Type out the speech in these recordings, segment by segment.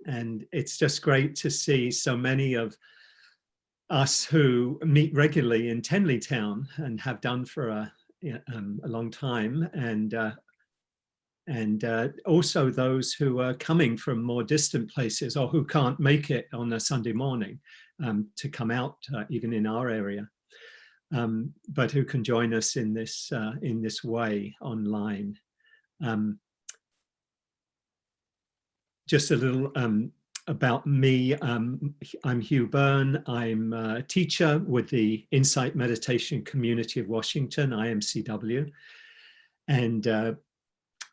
And it's just great to see so many of us who meet regularly in Tenley Town and have done for a long time, and also those who are coming from more distant places or who can't make it on a Sunday morning to come out even in our area, but who can join us in this way online. Just a little about me. I'm Hugh Byrne. I'm a teacher with the Insight Meditation Community of Washington, IMCW, and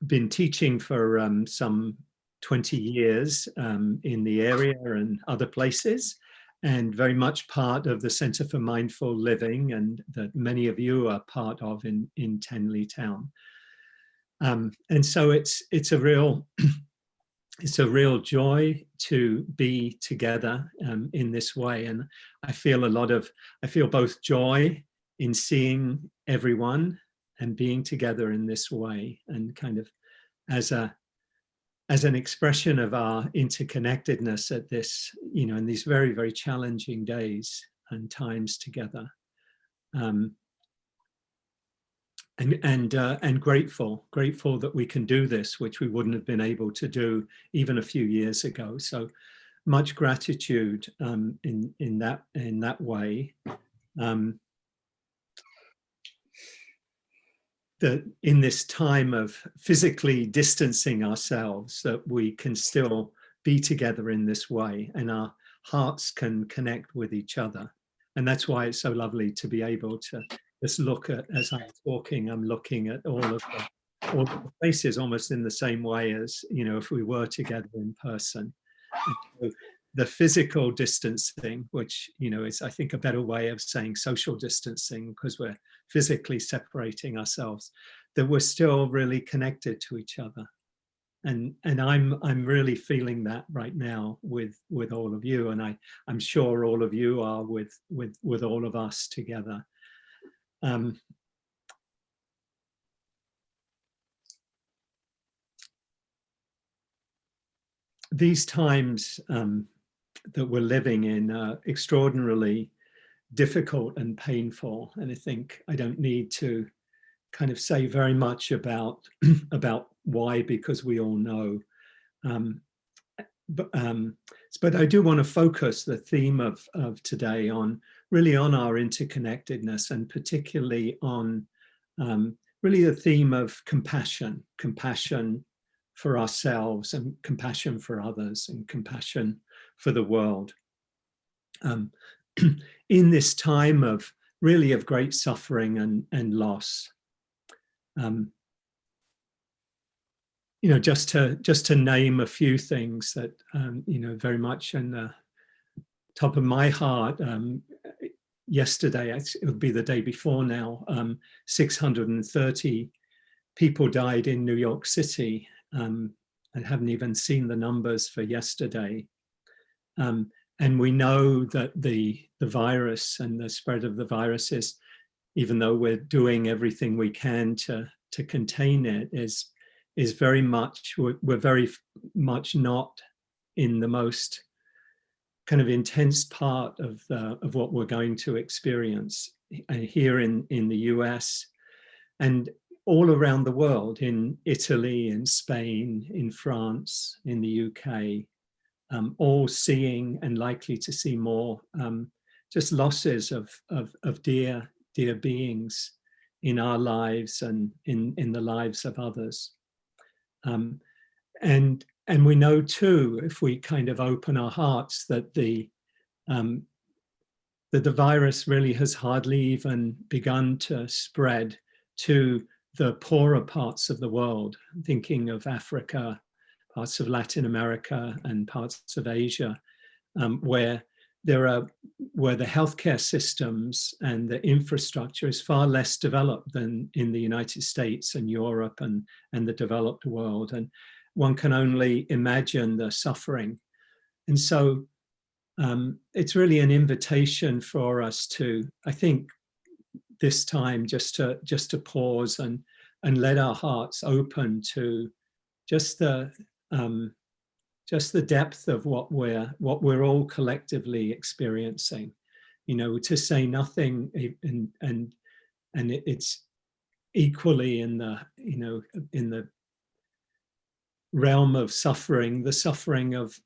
been teaching for some 20 years in the area and other places, and very much part of the Center for Mindful Living, and that many of you are part of in Tenley Town. And so it's a real it's a real joy to be together in this way, and I feel both joy in seeing everyone and being together in this way, and kind of as an expression of our interconnectedness at this, in these very, very challenging days and times together. And grateful that we can do this, which we wouldn't have been able to do even a few years ago. So much gratitude in that way. That in this time of physically distancing ourselves, that we can still be together in this way, and our hearts can connect with each other. And that's why it's so lovely to be able to just look at, as I'm talking, I'm looking at all of the faces almost in the same way as, if we were together in person. So the physical distancing, which, is, I think, a better way of saying social distancing, because we're physically separating ourselves, that we're still really connected to each other. And I'm really feeling that right now with all of you, and I'm sure all of you are with all of us together. These times that we're living in are extraordinarily difficult and painful, and I think I don't need to kind of say very much about why, because we all know. But I do want to focus the theme of today on really on our interconnectedness, and particularly on really the theme of compassion for ourselves, and compassion for others, and compassion for the world. In this time of really of great suffering and loss. Just to name a few things that, very much in the top of my heart. Yesterday, it would be the day before now, 630 people died in New York City. I haven't even seen the numbers for yesterday. And we know that the virus and the spread of the virus is, even though we're doing everything we can to contain it, is very much, we're very much not in the most kind of intense part of what we're going to experience here in the US and all around the world, in Italy, in Spain, in France, in the UK, all seeing and likely to see more just losses of dear beings in our lives and in the lives of others. And we know too, if we kind of open our hearts, that the virus really has hardly even begun to spread to the poorer parts of the world, thinking of Africa, parts of Latin America and parts of Asia, where the healthcare systems and the infrastructure is far less developed than in the United States and Europe and the developed world. And one can only imagine the suffering. And so it's really an invitation for us to, I think, this time just to pause and let our hearts open to just the depth of what we're all collectively experiencing, to say nothing, and it's equally in the in the realm of suffering, the suffering of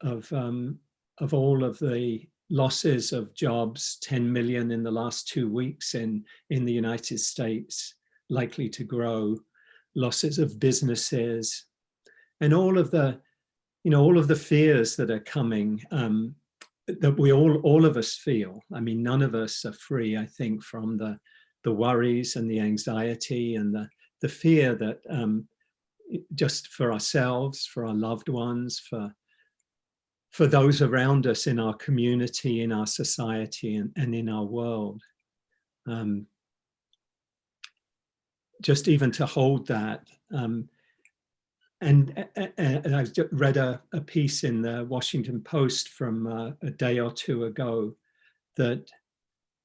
all of the losses of jobs, 10 million in the last 2 weeks in the United States, likely to grow, losses of businesses, and all of the fears that are coming, that we all of us feel. I mean, none of us are free, I think, from the worries and the anxiety and the fear that just for ourselves, for our loved ones, for those around us in our community, in our society, and in our world. Just even to hold that. And I read a piece in the Washington Post from a day or two ago that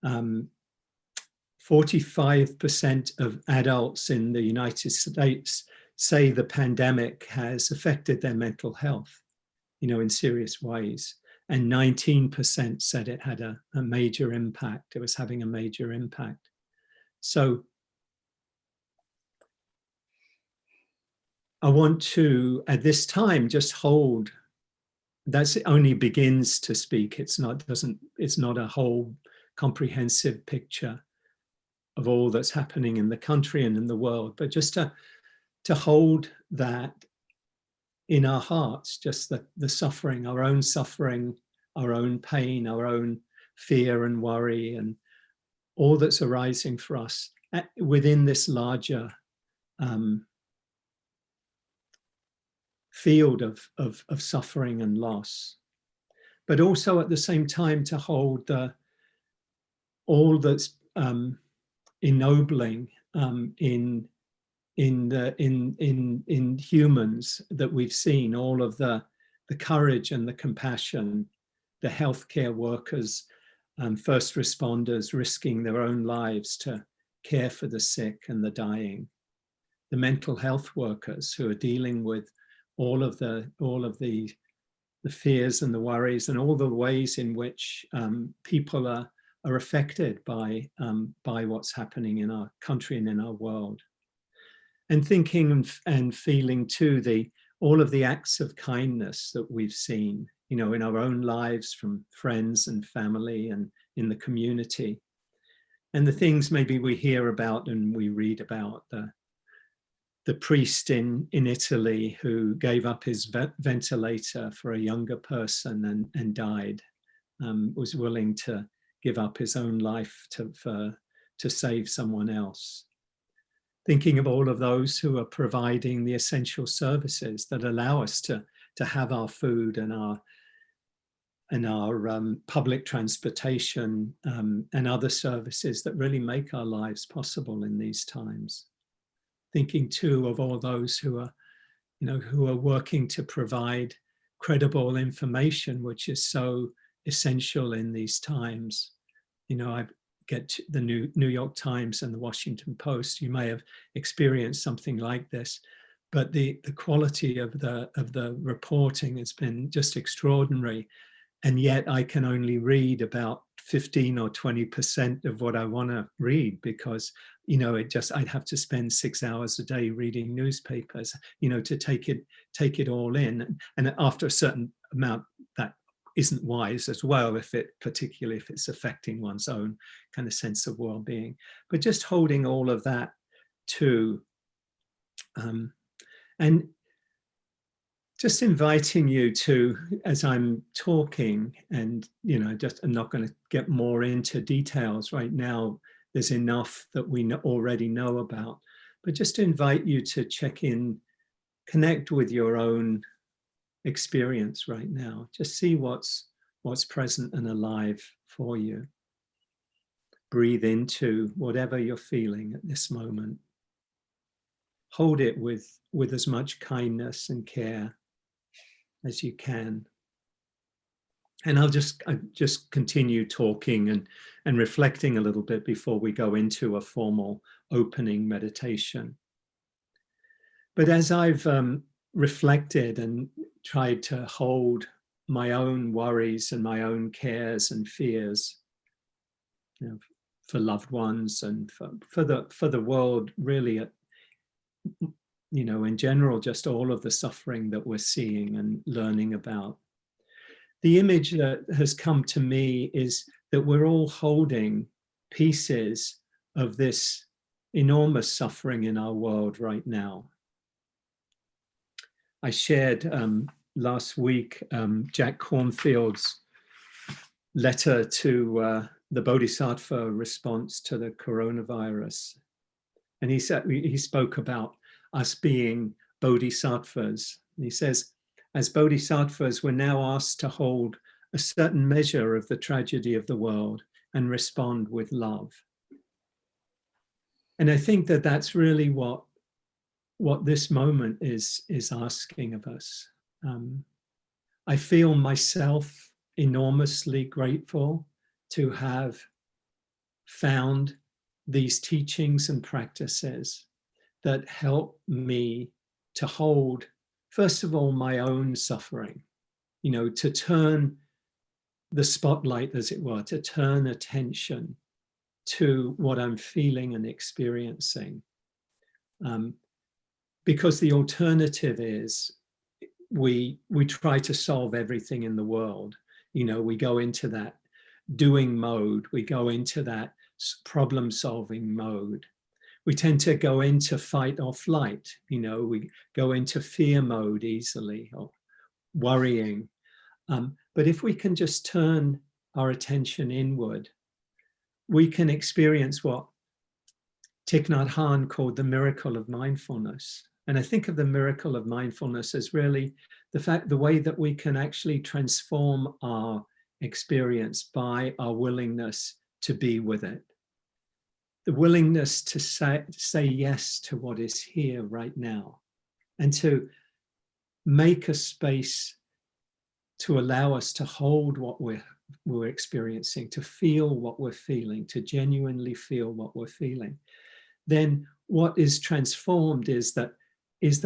45% of adults in the United States say the pandemic has affected their mental health, in serious ways. And 19% said it had a major impact. It was having a major impact. So I want to, at this time, just hold. That's only begins to speak. It's not a whole comprehensive picture of all that's happening in the country and in the world, but just to hold that in our hearts, just the suffering, our own pain, our own fear and worry, and all that's arising for us within this larger field of suffering and loss. But also at the same time to hold all that's ennobling in humans that we've seen, all of the courage and the compassion, the healthcare workers, first responders risking their own lives to care for the sick and the dying, the mental health workers who are dealing with all of the fears and the worries and all the ways in which people are affected by what's happening in our country and in our world. And thinking and feeling too all of the acts of kindness that we've seen, in our own lives from friends and family and in the community. And the things maybe we hear about and we read about, the priest in Italy who gave up his ventilator for a younger person and died, was willing to give up his own life to save someone else. Thinking of all of those who are providing the essential services that allow us to have our food and our public transportation and other services that really make our lives possible in these times. Thinking too of all those who are working to provide credible information, which is so essential in these times. I get the New York Times and the Washington Post. You may have experienced something like this, but the quality of the reporting has been just extraordinary. And yet I can only read about 15 or 20% of what I want to read because, I'd have to spend 6 hours a day reading newspapers, to take it all in. And after a certain amount, that isn't wise as well, particularly if it's affecting one's own kind of sense of well-being. But just holding all of that too, and just inviting you to, as I'm talking, and I'm not going to get more into details right now. There's enough that we already know about, but just to invite you to check in, connect with your own experience right now. Just see what's present and alive for you. Breathe into whatever you're feeling at this moment. Hold it with as much kindness and care as you can. And I'll just continue talking and reflecting a little bit before we go into a formal opening meditation. But as I've reflected and tried to hold my own worries and my own cares and fears, you know, for loved ones and for the world, really, you know, in general, just all of the suffering that we're seeing and learning about. The image that has come to me is that we're all holding pieces of this enormous suffering in our world right now. I shared last week Jack Cornfield's letter to the Bodhisattva response to the coronavirus. And he spoke about us being bodhisattvas. And he says, as bodhisattvas, we're now asked to hold a certain measure of the tragedy of the world and respond with love. And I think that that's really what this moment is asking of us. I feel myself enormously grateful to have found these teachings and practices that help me to hold, first of all, my own suffering, you know, to turn the spotlight, as it were, to turn attention to what I'm feeling and experiencing. Because the alternative is we try to solve everything in the world. You know, we go into that doing mode, we go into that problem solving mode. We tend to go into fight or flight, you know, we go into fear mode easily, or worrying. But if we can just turn our attention inward, we can experience what Thich Nhat Hanh called the miracle of mindfulness. And I think of the miracle of mindfulness as really the way that we can actually transform our experience by our willingness to be with it. The willingness to say yes to what is here right now, and to make a space to allow us to hold what we're experiencing, to feel what we're feeling, to genuinely feel what we're feeling. Then what is transformed is that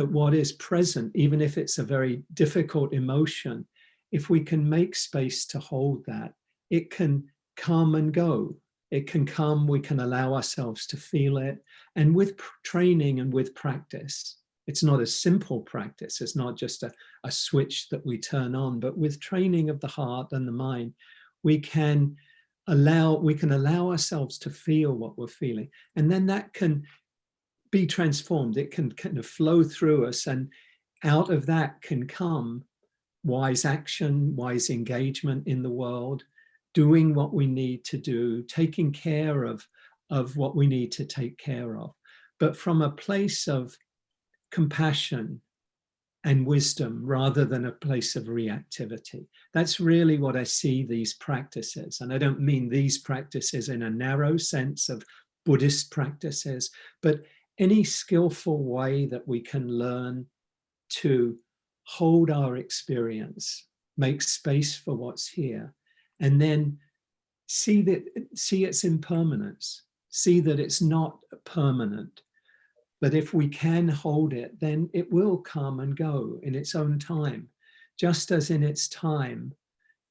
what is present, even if it's a very difficult emotion, if we can make space to hold that, it can come and go. It can come, we can allow ourselves to feel it. And with training and with practice, it's not a simple practice. It's not just a switch that we turn on, but with training of the heart and the mind, we can allow ourselves to feel what we're feeling. And then that can be transformed. It can kind of flow through us, and out of that can come wise action, wise engagement in the world, doing what we need to do, taking care of what we need to take care of, but from a place of compassion and wisdom rather than a place of reactivity. That's really what I see these practices. And I don't mean these practices in a narrow sense of Buddhist practices, but any skillful way that we can learn to hold our experience, make space for what's here, and then see its impermanence, see that it's not permanent. But if we can hold it, then it will come and go in its own time. Just as in its time,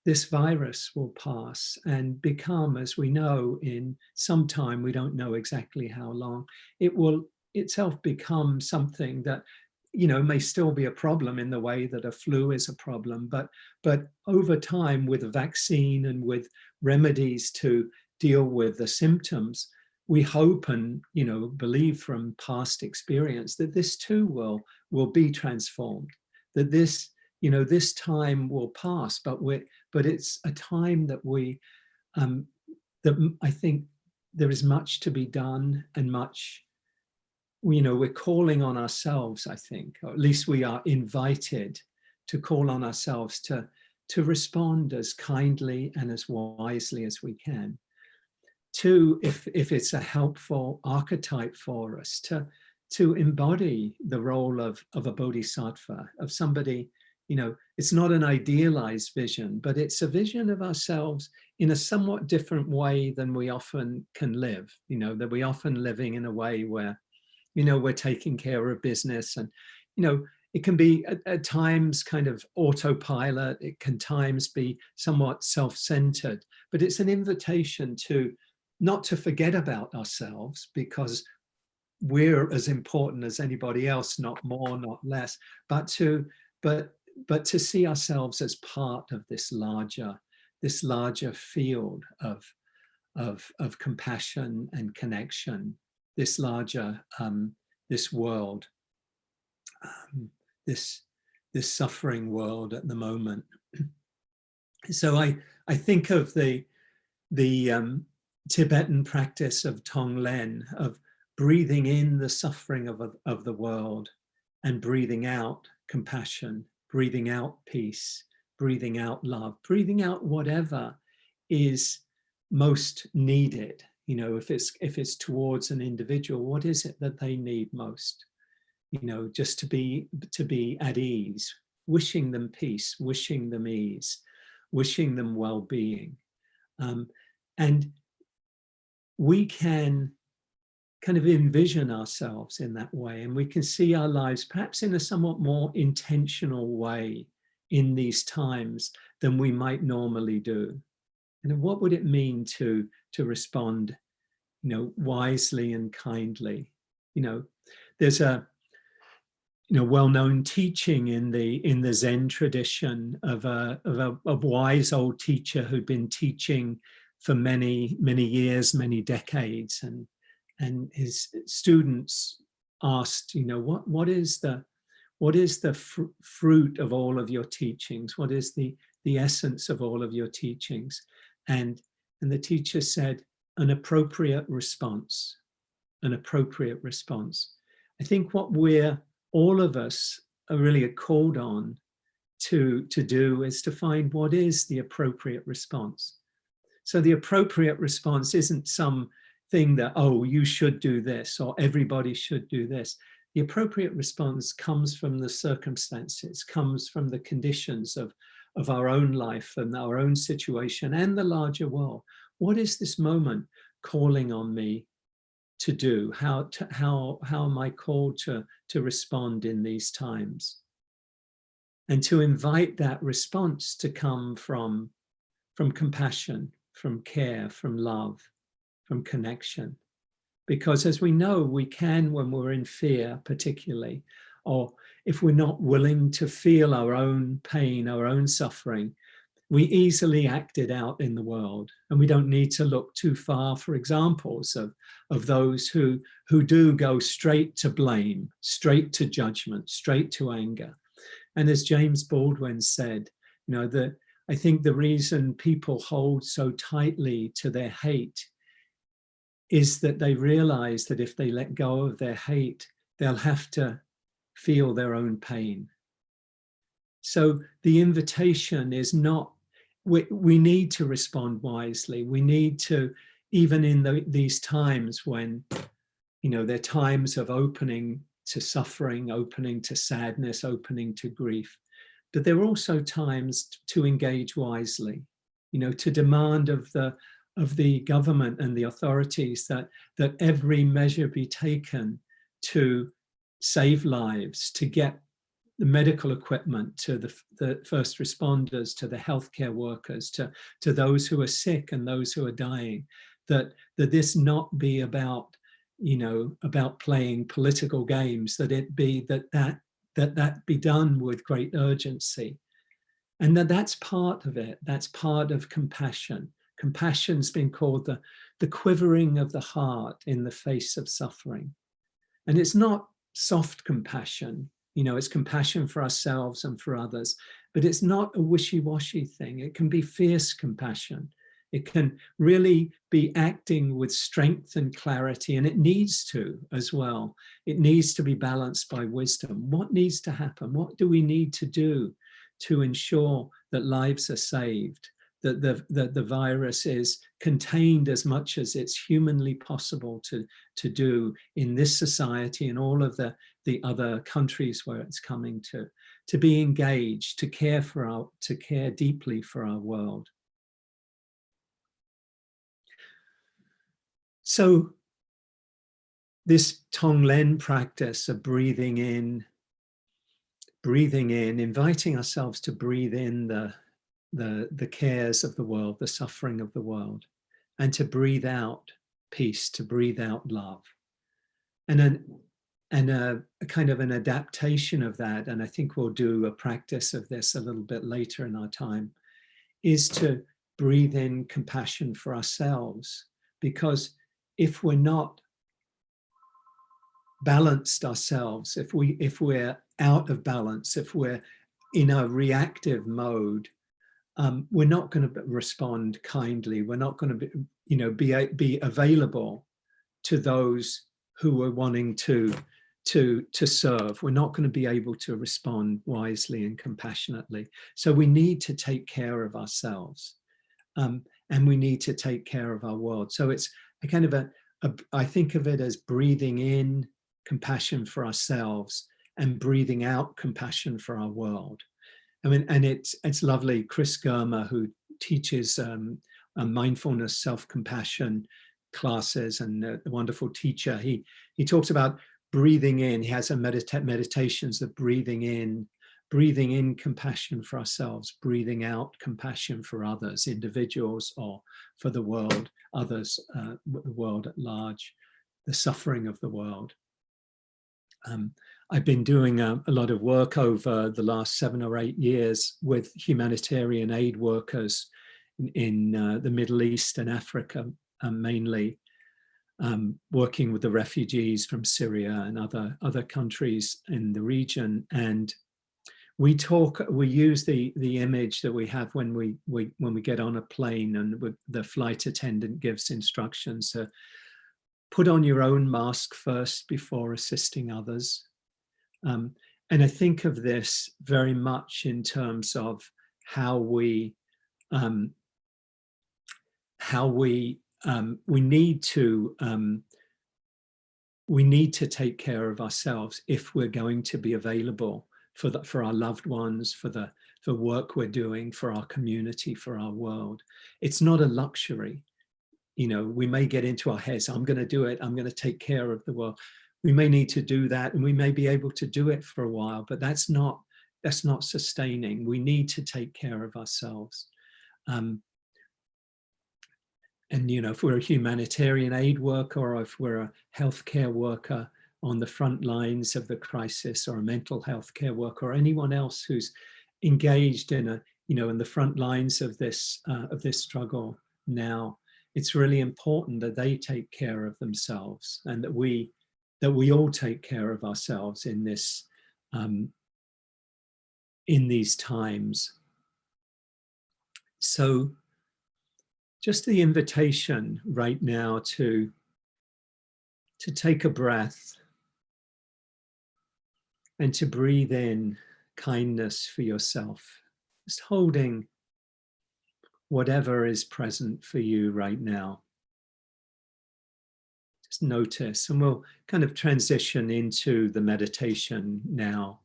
this virus will pass and become, as we know, in some time, we don't know exactly how long, it will itself become something that, you know, may still be a problem in the way that a flu is a problem, but over time, with a vaccine and with remedies to deal with the symptoms, we hope and, you know, believe from past experience that this too will be transformed, that this, you know, this time will pass, but it's a time that that I think there is much to be done, and much, you know, we're calling on ourselves, I think, or at least we are invited to call on ourselves to respond as kindly and as wisely as we can. To, if it's a helpful archetype for us, to embody the role of a bodhisattva, of somebody, you know, it's not an idealized vision, but it's a vision of ourselves in a somewhat different way than we often can live, you know, that we often living in a way where, you know, we're taking care of business and, you know, it can be at times kind of autopilot. It can times be somewhat self-centered, but it's an invitation to not to forget about ourselves, because we're as important as anybody else, not more, not less, but to see ourselves as part of this larger field of compassion and connection, this larger this world, this suffering world at the moment. So I think of the Tibetan practice of Tonglen, of breathing in the suffering of the world and breathing out compassion, breathing out peace, breathing out love, breathing out whatever is most needed. You know, if it's towards an individual, what is it that they need most? You know, just to be at ease, wishing them peace, wishing them ease, wishing them well-being. And we can kind of envision ourselves in that way, and we can see our lives perhaps in a somewhat more intentional way in these times than we might normally do. And what would it mean to respond, you know, wisely and kindly? You know, there's a well-known teaching in the Zen tradition of a wise old teacher who'd been teaching for many years, many decades, and his students asked, you know, what is the fruit of all of your teachings? What is the essence of all of your teachings? And the teacher said, an appropriate response, an appropriate response. I think what all of us are really called on to do is to find what is the appropriate response. So the appropriate response isn't something that, oh, you should do this or everybody should do this. The appropriate response comes from the circumstances, comes from the conditions of our own life and our own situation and the larger world. What is this moment calling on me to do? How am I called to respond in these times? And to invite that response to come from compassion, from care, from love, from connection. Because as we know, we can, when we're in fear particularly, or if we're not willing to feel our own pain, our own suffering, we easily act it out in the world. And we don't need to look too far for examples of those who do go straight to blame, straight to judgment, straight to anger. And as James Baldwin said, you know, I think the reason people hold so tightly to their hate is that they realize that if they let go of their hate, they'll have to feel their own pain. So the invitation is not, we need to respond wisely. We need to, even in these times when, you know, they're times of opening to suffering, opening to sadness, opening to grief, but there are also times to engage wisely, you know, to demand of the government and the authorities that every measure be taken to save lives, to get the medical equipment to the first responders, to the healthcare workers, to those who are sick and those who are dying, that this not be about, you know, about playing political games, that it be that be done with great urgency. And that's part of it. That's part of compassion. Compassion's been called the quivering of the heart in the face of suffering. And it's not soft compassion, you know, it's compassion for ourselves and for others, but it's not a wishy-washy thing. It can be fierce compassion. It can really be acting with strength and clarity, and it needs to as well. It needs to be balanced by wisdom. What needs to happen? What do we need to do to ensure that lives are saved, that the virus is contained as much as it's humanly possible to do in this society and all of the other countries where it's coming to be engaged, to care deeply for our world. So this Tonglen practice of breathing in breathing in, inviting ourselves to breathe in the cares of the world, the suffering of the world, and to breathe out peace, to breathe out love. And a kind of an adaptation of that, and I think we'll do a practice of this a little bit later in our time, is to breathe in compassion for ourselves. Because if we're not balanced ourselves, if we're out of balance, if we're in a reactive mode, we're not going to respond kindly. We're not going to be available to those who are wanting to serve. We're not going to be able to respond wisely and compassionately. So we need to take care of ourselves, and we need to take care of our world. So it's a kind of I think of it as breathing in compassion for ourselves and breathing out compassion for our world. I mean, and it's lovely. Chris Germer, who teaches a mindfulness, self-compassion classes, and a wonderful teacher, he talks about breathing in. He has a meditations of breathing in compassion for ourselves, breathing out compassion for others, individuals, or for the world, others, the world at large, the suffering of the world. I've been doing a lot of work over the last 7 or 8 years with humanitarian aid workers in the Middle East and Africa, mainly, working with the refugees from Syria and other countries in the region. And we use the image that we have when we get on a plane, and the flight attendant gives instructions to put on your own mask first before assisting others. And I think of this very much in terms of how we need to take care of ourselves if we're going to be available for our loved ones, for the work we're doing, for our community, for our world. It's not a luxury. We may get into our heads, I'm going to do it, I'm going to take care of the world. We may need to do that, and we may be able to do it for a while, but that's not sustaining. We need to take care of ourselves. And if we're a humanitarian aid worker, or if we're a healthcare worker on the front lines of the crisis, or a mental health care worker, or anyone else who's engaged in the front lines of this struggle now, it's really important that they take care of themselves, and that we all take care of ourselves in this in these times. So just the invitation right now to take a breath and to breathe in kindness for yourself, just holding whatever is present for you right now. Just notice, and we'll kind of transition into the meditation now.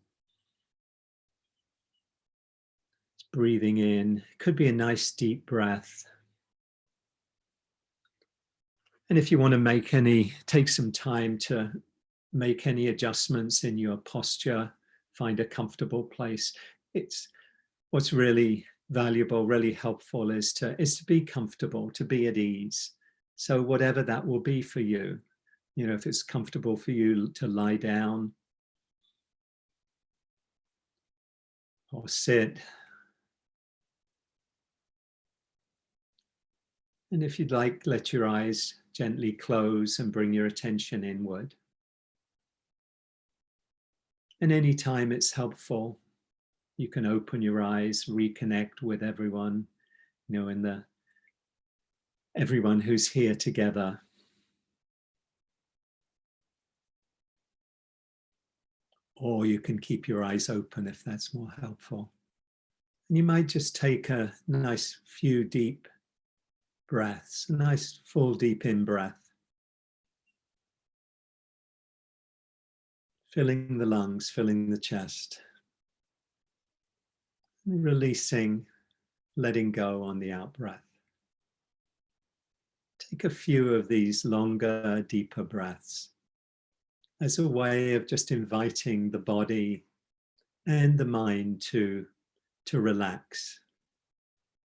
Just breathing in, could be a nice deep breath. And if you want to take some time to make any adjustments in your posture, find a comfortable place. It's what's really valuable, really helpful is to be comfortable, to be at ease. So whatever that will be for you, if it's comfortable for you to lie down or sit. And if you'd like, let your eyes gently close and bring your attention inward. And anytime it's helpful, you can open your eyes, reconnect with everyone, everyone who's here together. Or you can keep your eyes open if that's more helpful. And you might just take a nice few deep breaths, a nice full deep in breath. Filling the lungs, filling the chest. And releasing, letting go on the out breath. Take a few of these longer, deeper breaths as a way of just inviting the body and the mind to relax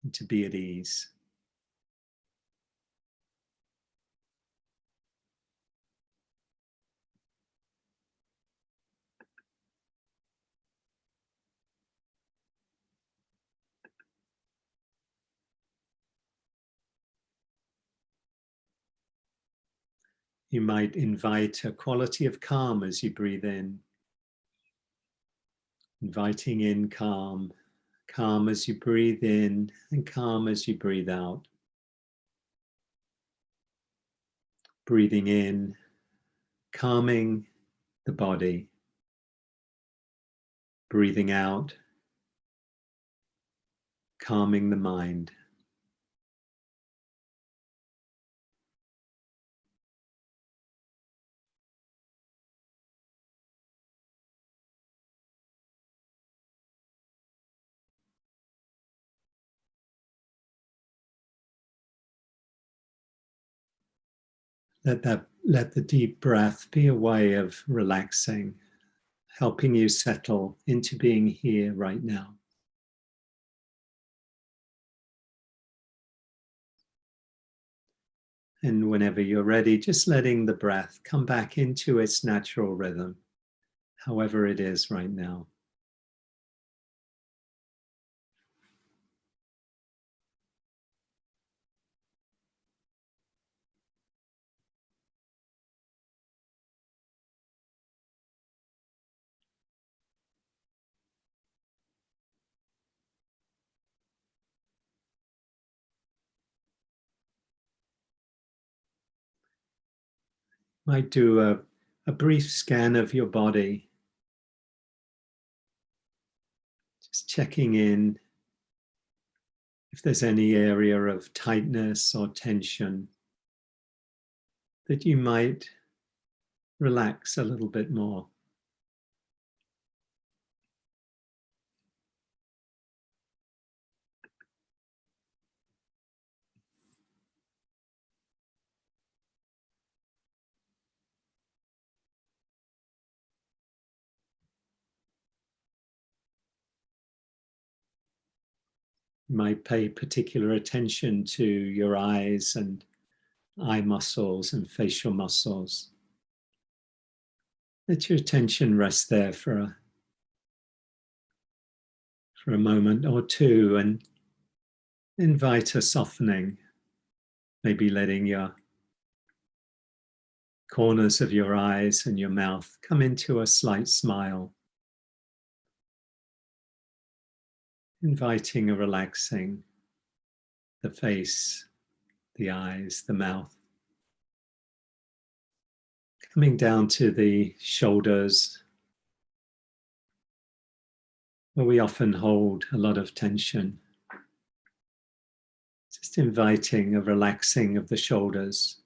and to be at ease. You might invite a quality of calm as you breathe in, inviting in calm, calm as you breathe in and calm as you breathe out. Breathing in, calming the body. Breathing out, calming the mind. Let the deep breath be a way of relaxing, helping you settle into being here right now. And whenever you're ready, just letting the breath come back into its natural rhythm, however it is right now. Might do a brief scan of your body, just checking in if there's any area of tightness or tension that you might relax a little bit more. You might pay particular attention to your eyes and eye muscles and facial muscles. Let your attention rest there for a moment or two and invite a softening, maybe letting your corners of your eyes and your mouth come into a slight smile, inviting a relaxing, the face, the eyes, the mouth. Coming down to the shoulders, where we often hold a lot of tension. Just inviting a relaxing of the shoulders.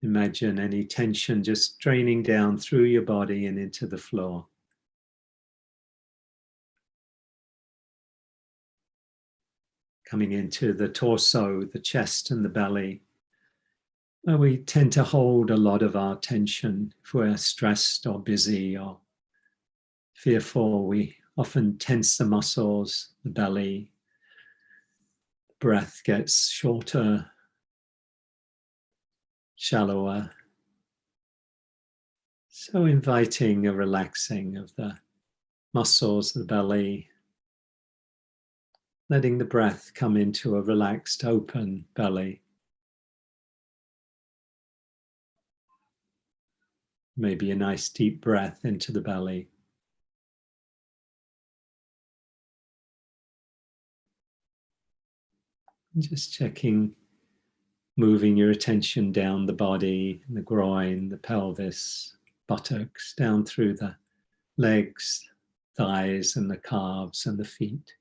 Imagine any tension just draining down through your body and into the floor. Coming into the torso, the chest and the belly, where we tend to hold a lot of our tension. If we're stressed or busy or fearful, we often tense the muscles, the belly. The breath gets shorter, shallower. So inviting a relaxing of the muscles, the belly, letting the breath come into a relaxed, open belly. Maybe a nice deep breath into the belly. And just checking, moving your attention down the body, the groin, the pelvis, buttocks, down through the legs, thighs, and the calves and the feet.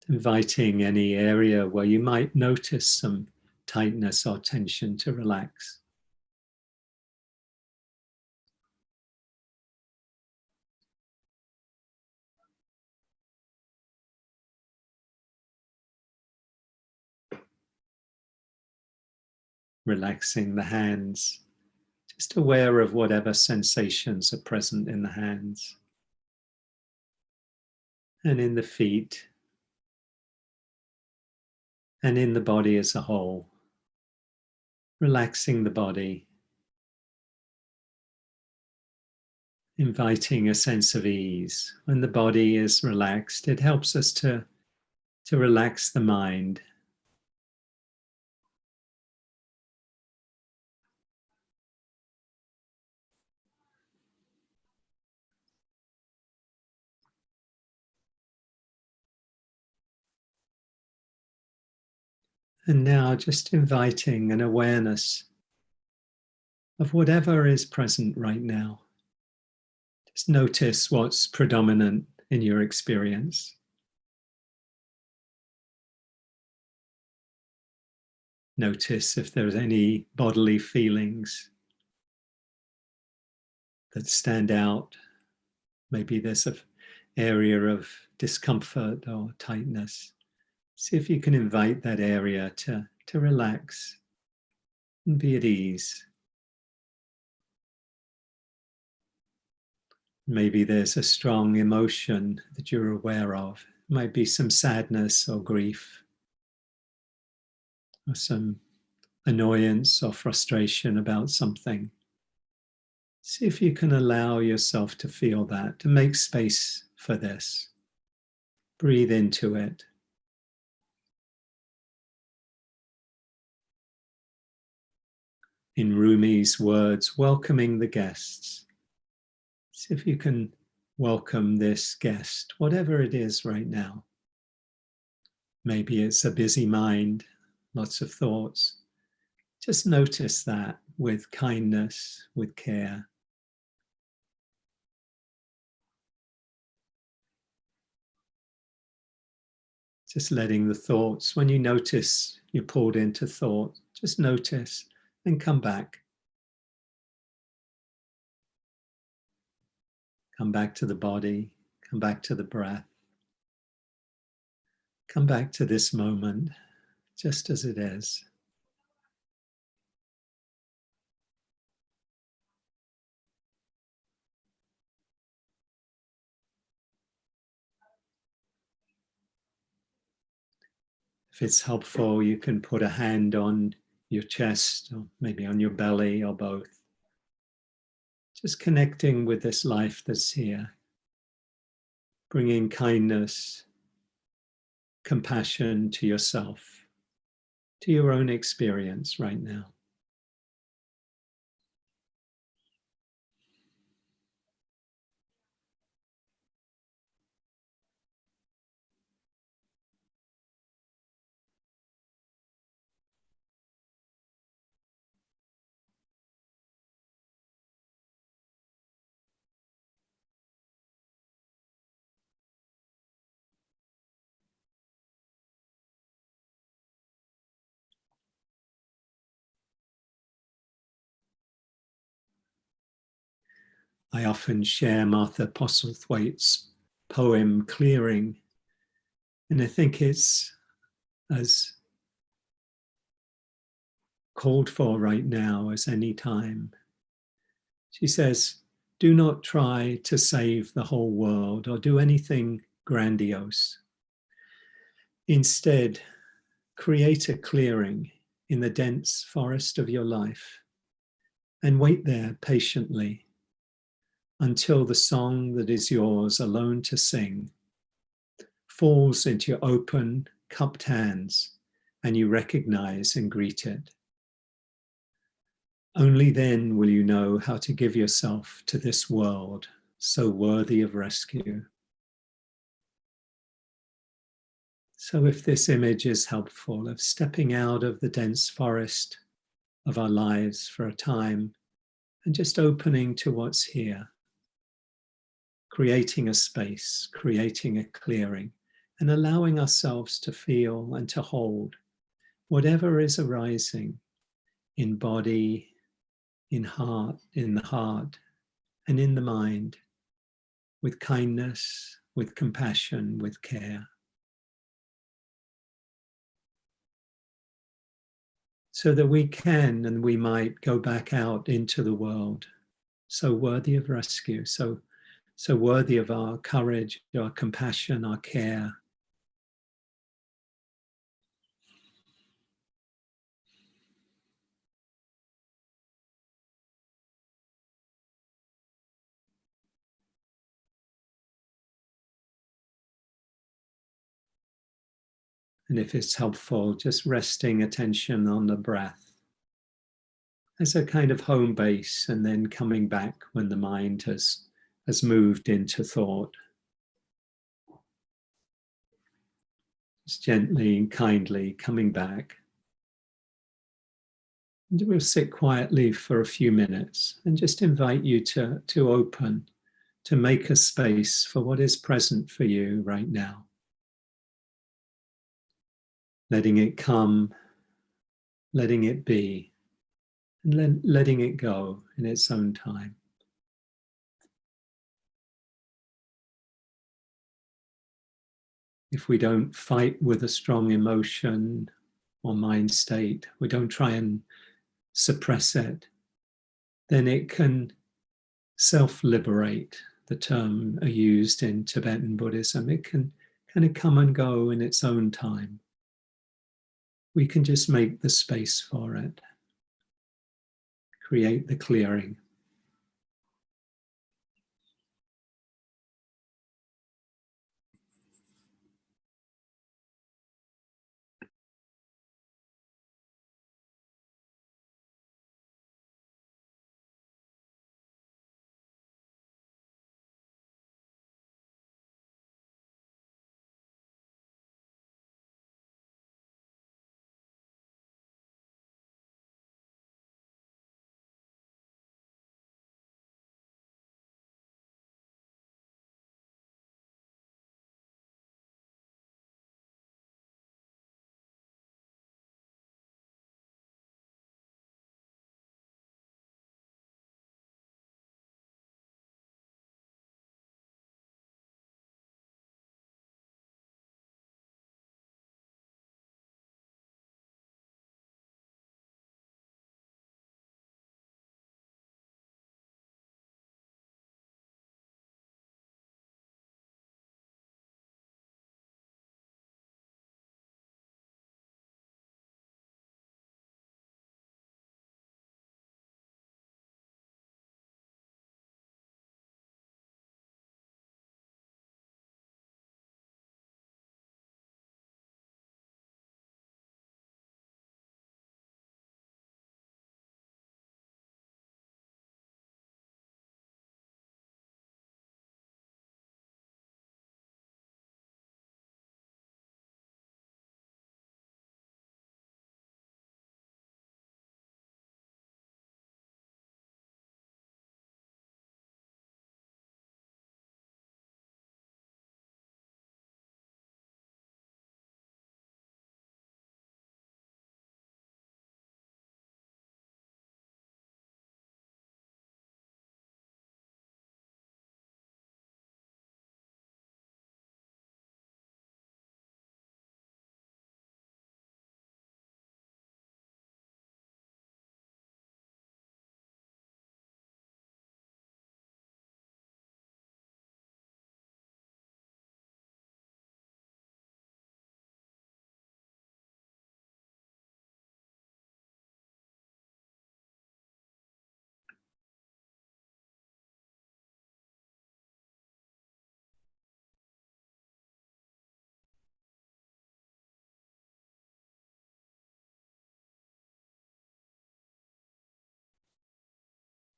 Inviting any area where you might notice some tightness or tension to relax. relaxing the hands, just aware of whatever sensations are present in the hands and in the feet and in the body as a whole, relaxing the body, inviting a sense of ease. When the body is relaxed, it helps us to relax the mind. And now just inviting an awareness of whatever is present right now. Just notice what's predominant in your experience. Notice if there's any bodily feelings that stand out. Maybe there's an area of discomfort or tightness. See if you can invite that area to relax and be at ease. Maybe there's a strong emotion that you're aware of. It might be some sadness or grief, or some annoyance or frustration about something. See if you can allow yourself to feel that, to make space for this. Breathe into it. In Rumi's words, welcoming the guests. See if you can welcome this guest, whatever it is right now. Maybe it's a busy mind, lots of thoughts. Just notice that with kindness, with care. Just letting the thoughts, when you notice you're pulled into thought, just notice and come back. Come back to the body, come back to the breath. Come back to this moment, just as it is. If it's helpful, you can put a hand on your chest, or maybe on your belly, or both. Just connecting with this life that's here. Bringing kindness, compassion to yourself, to your own experience right now. I often share Martha Postlethwaite's poem, Clearing, and I think it's as called for right now as any time. She says, do not try to save the whole world or do anything grandiose. Instead, create a clearing in the dense forest of your life and wait there patiently until the song that is yours alone to sing falls into your open, cupped hands and you recognize and greet it. Only then will you know how to give yourself to this world so worthy of rescue. So if this image is helpful of stepping out of the dense forest of our lives for a time and just opening to what's here, creating a space, creating a clearing, and allowing ourselves to feel and to hold whatever is arising in body, in the heart, and in the mind, with kindness, with compassion, with care. so that we can and we might go back out into the world, so worthy of rescue, so worthy of our courage, our compassion, our care. And if it's helpful, just resting attention on the breath as a kind of home base, and then coming back when the mind has moved into thought. Just gently and kindly coming back. And we'll sit quietly for a few minutes and just invite you to open, to make a space for what is present for you right now. Letting it come, letting it be, and letting it go in its own time. If we don't fight with a strong emotion or mind state, we don't try and suppress it, then it can self-liberate, the term used in Tibetan Buddhism. It can kind of come and go in its own time. We can just make the space for it, create the clearing.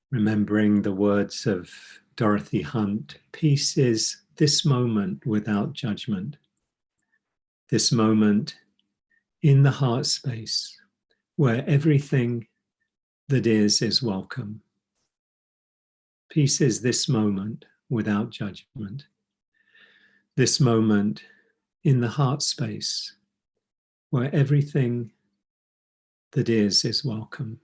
Remembering the words of Dorothy Hunt, peace is this moment without judgment. This moment in the heart space where everything that is welcome. Peace is this moment without judgment. This moment in the heart space where everything that is welcome.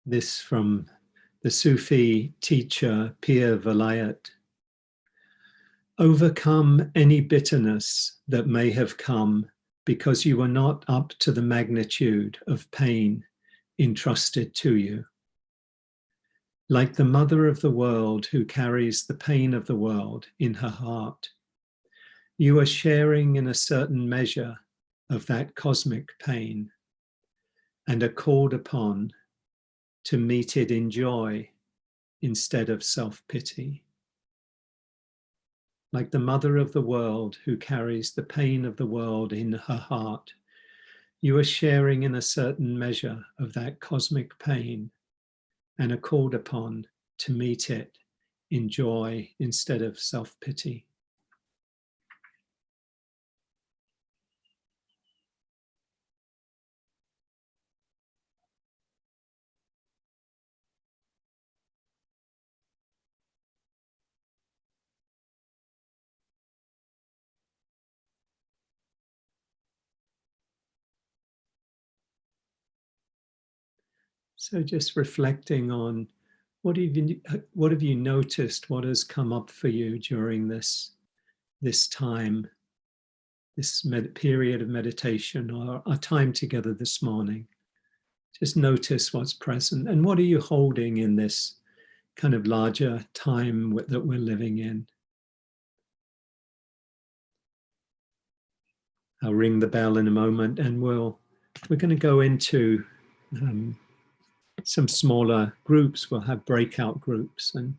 This from the Sufi teacher Pir Vilayat. Overcome any bitterness that may have come because you were not up to the magnitude of pain entrusted to you. Like the mother of the world who carries the pain of the world in her heart, you are sharing in a certain measure of that cosmic pain and are called upon to meet it in joy instead of self-pity. Like the mother of the world who carries the pain of the world in her heart, you are sharing in a certain measure of that cosmic pain and are called upon to meet it in joy instead of self-pity. So just reflecting on what have you noticed, what has come up for you during this time, this period of meditation or our time together this morning. Just notice what's present and what are you holding in this kind of larger time that we're living in. I'll ring the bell in a moment and we're going to go into some smaller groups. We'll have breakout groups and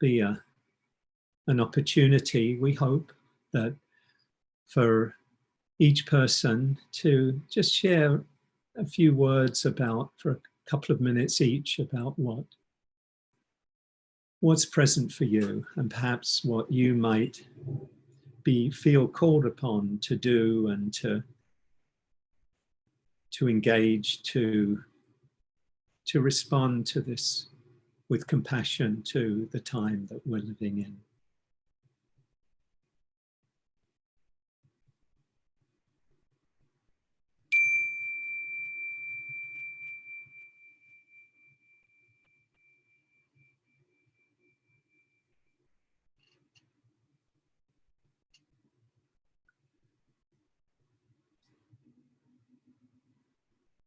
be an opportunity, we hope, that for each person to just share a few words about, for a couple of minutes each, about what's present for you and perhaps what you might feel called upon to do and to engage, to respond to this with compassion to the time that we're living in.